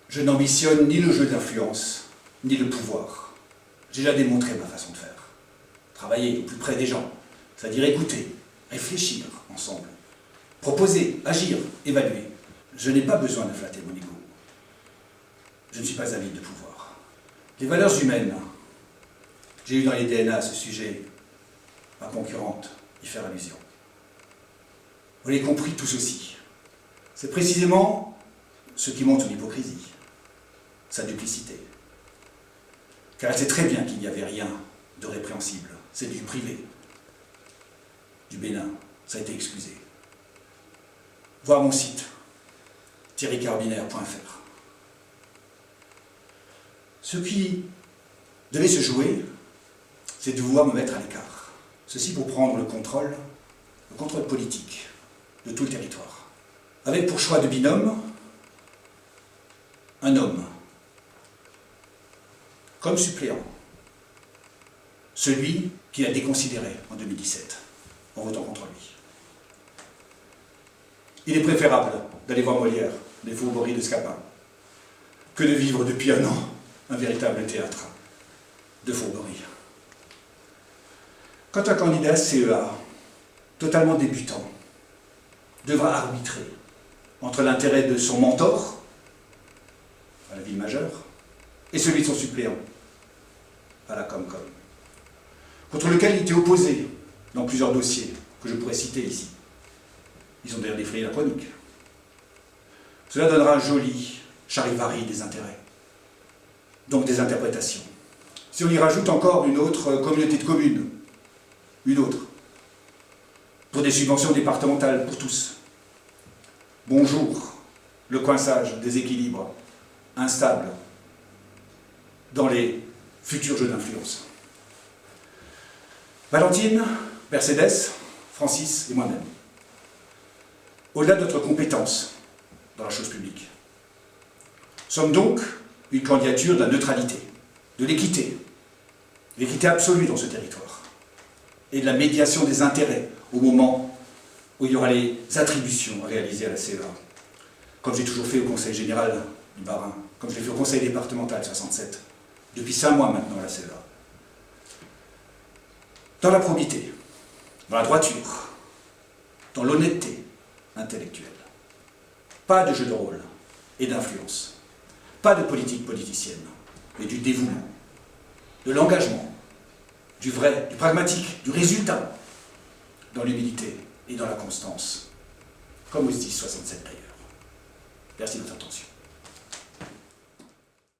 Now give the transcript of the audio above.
Je n'ambitionne ni le jeu d'influence, ni le pouvoir. J'ai déjà démontré ma façon de faire. Travailler au plus près des gens, c'est-à-dire écouter, réfléchir ensemble, proposer, agir, évaluer. Je n'ai pas besoin de flatter mon ego. Je ne suis pas avide de pouvoir. Les valeurs humaines, j'ai eu dans les DNA à ce sujet ma concurrente y faire allusion. Vous l'avez compris tous aussi. C'est précisément ce qui montre son hypocrisie, sa duplicité. Car elle sait très bien qu'il n'y avait rien de répréhensible. C'est du privé, du bénin. Ça a été excusé. Voir mon site, thierrycarbinaire.fr. Ce qui devait se jouer, c'est de vouloir me mettre à l'écart. Ceci pour prendre le contrôle politique de tout le territoire. Avec pour choix de binôme, un homme, comme suppléant, celui qui a déconsidéré en 2017, en votant contre lui. Il est préférable d'aller voir Molière, les fourberies de Scapin, que de vivre depuis un an un véritable théâtre de fourberies. Quand un candidat CEA, totalement débutant, devra arbitrer entre l'intérêt de son mentor, à la ville majeure, et celui de son suppléant, à la Comcom, contre lequel il était opposé dans plusieurs dossiers que je pourrais citer ici. Ils ont d'ailleurs défrayé la chronique. Cela donnera un joli charivari des intérêts, donc des interprétations. Si on y rajoute encore une autre communauté de communes, une autre, pour des subventions départementales pour tous. Bonjour, le coinçage des équilibres instables dans les futurs jeux d'influence. Valentine, Mercedes, Francis et moi-même. Au-delà de notre compétence dans la chose publique, sommes donc une candidature de la neutralité, de l'équité absolue dans ce territoire, et de la médiation des intérêts au moment où il y aura les attributions réalisées à la CEA, comme j'ai toujours fait au Conseil général du Bas-Rhin, comme je l'ai fait au Conseil départemental 67, depuis 5 mois maintenant à la CEA. Dans la probité, dans la droiture, dans l'honnêteté intellectuelle. Pas de jeu de rôle et d'influence, pas de politique politicienne, mais du dévouement, de l'engagement, du vrai, du pragmatique, du résultat, dans l'humilité et dans la constance, comme au 10-67 d'ailleurs. Merci de votre attention.